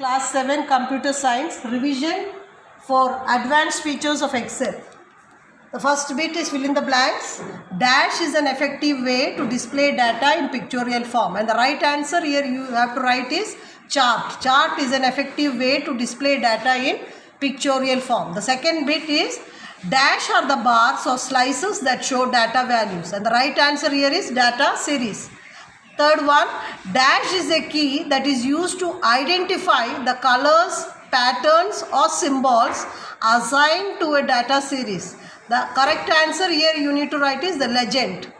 Class 7 Computer Science Revision for Advanced Features of Excel. The first bit is fill in the blanks. Dash is an effective way to display data in pictorial form. And the right answer here you have to write is chart. Chart is an effective way to display data in pictorial form. The second bit is dash are the bars or slices that show data values. And the right answer here is data series. Third one, dash is a key that is used to identify the colors, patterns or symbols assigned to a data series. The correct answer here you need to write is the legend.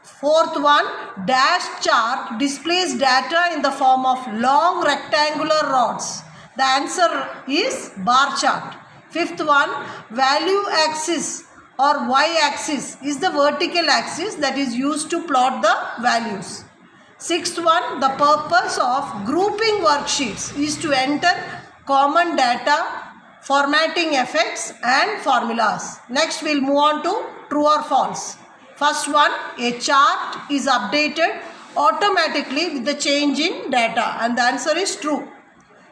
Fourth one, dash chart displays data in the form of long rectangular rods. The answer is bar chart. Fifth one, value axis or y-axis is the vertical axis that is used to plot the values. Sixth one, the purpose of grouping worksheets is to enter common data, formatting effects and formulas. Next we'll move on to true or false. First one, a chart is updated automatically with the change in data and the answer is true.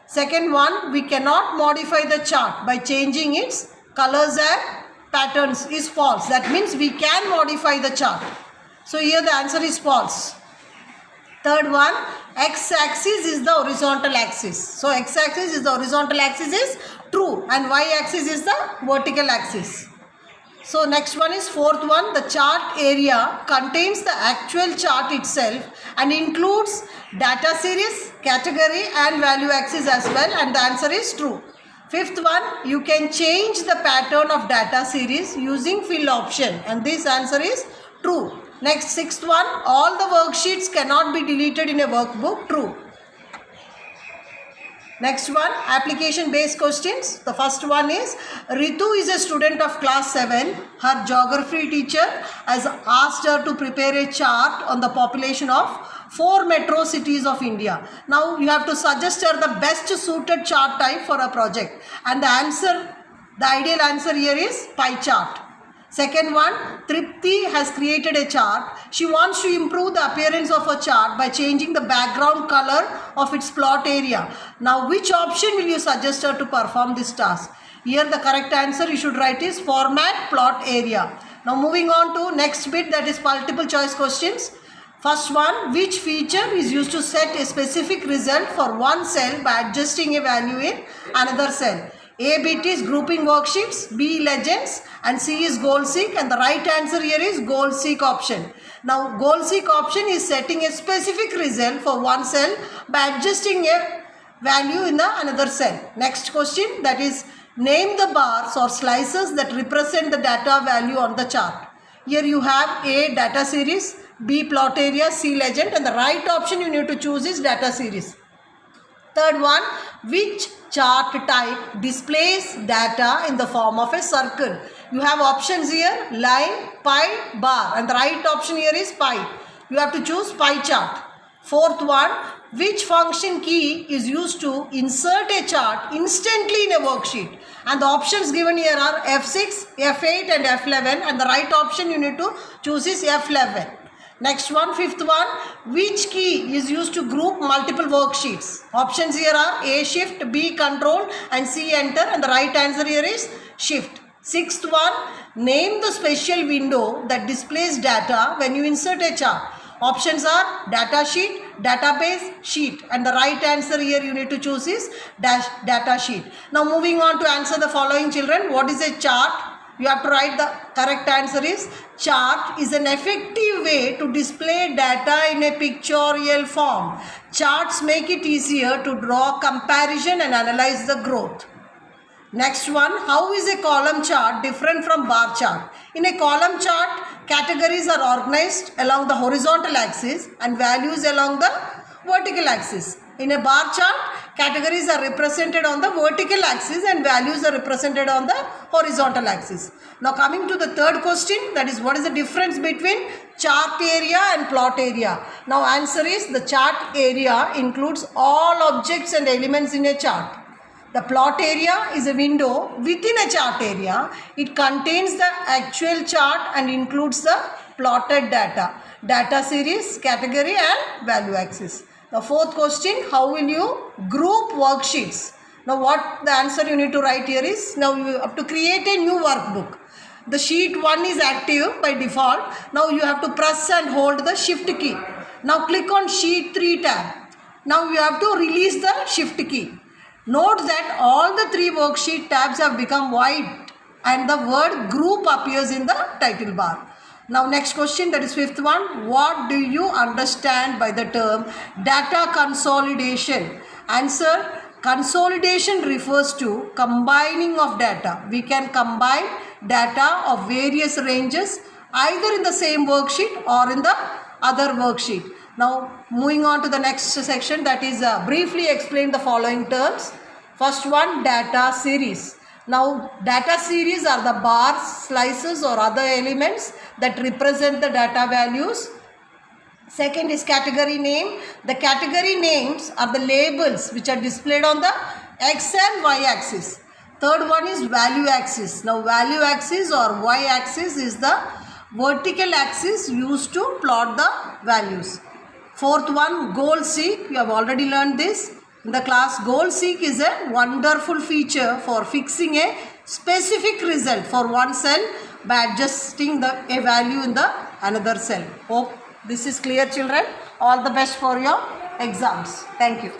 Second one, we cannot modify the chart by changing its colors and patterns is false. That means we can modify the chart. So here the answer is false. Third one, x-axis is the horizontal axis. So x-axis is the horizontal axis is true and y-axis is the vertical axis. So next one is fourth one, the chart area contains the actual chart itself and includes data series, category and value axis as well and the answer is true. Fifth one, you can change the pattern of data series using fill option and this answer is true. Next, sixth one, all the worksheets cannot be deleted in a workbook. True. Next one, application based questions. The first one is, Ritu is a student of class 7. Her geography teacher has asked her to prepare a chart on the population of 4 metro cities of India. Now, you have to suggest her the best suited chart type for a project. And the answer, the ideal answer here is pie chart. Second one, Tripti has created a chart. She wants to improve the appearance of a chart by changing the background color of its plot area. Now, which option will you suggest her to perform this task? Here the correct answer you should write is format plot area. Now, moving on to next bit, that is multiple choice questions. First one, which feature is used to set a specific result for one cell by adjusting a value in another cell? A bit is grouping worksheets, B legends and C is goal seek and the right answer here is goal seek option. Now goal seek option is setting a specific result for one cell by adjusting a value in another cell. Next question, that is name the bars or slices that represent the data value on the chart. Here you have A data series, B plot area, C legend and the right option you need to choose is data series. Third one, which chart type displays data in the form of a circle? You have options here, line, pie, bar and the right option here is pie. You have to choose pie chart. Fourth one, which function key is used to insert a chart instantly in a worksheet? And the options given here are F6, F8 and F11 and the right option you need to choose is F11. Next one, fifth one, which key is used to group multiple worksheets? Options here are A shift, B control and C enter and the right answer here is shift. Sixth one, name the special window that displays data when you insert a chart. Options are data sheet, database, sheet and the right answer here you need to choose is data sheet. Now moving on to answer the following children. What is a chart? You have to write the correct answer is chart is an effective way to display data in a pictorial form. Charts make it easier to draw comparison and analyze the growth. Next one, how is a column chart different from bar chart? In a column chart, categories are organized along the horizontal axis and values along the vertical axis. In a bar chart, categories are represented on the vertical axis and values are represented on the horizontal axis. Now coming to the third question, that is what is the difference between chart area and plot area? Now answer is the chart area includes all objects and elements in a chart. The plot area is a window within a chart area. It contains the actual chart and includes the plotted data, data series, category and value axis. The fourth question, how will you group worksheets? Now what the answer you need to write here is, now you have to create a new workbook. The sheet 1 is active by default. Now you have to press and hold the shift key. Now click on sheet 3 tab. Now you have to release the shift key. Note that all the 3 worksheet tabs have become white and the word group appears in the title bar. Now next question, that is 5th one. What do you understand by the term data consolidation? Answer, consolidation refers to combining of data. We can combine data of various ranges either in the same worksheet or in the other worksheet. Now moving on to the next section, that is briefly explain the following terms. First one, data series. Now data series are the bars, slices or other elements that represent the data values. Second is category name. The category names are the labels which are displayed on the x and y axis. Third one is value axis. Now value axis or y axis is the vertical axis used to plot the values. Fourth one, goal seek. You have already learned this in the class. Goal seek is a wonderful feature for fixing a specific result for one cell by adjusting a value in the another cell. Hope this is clear, children. All the best for your exams. Thank you.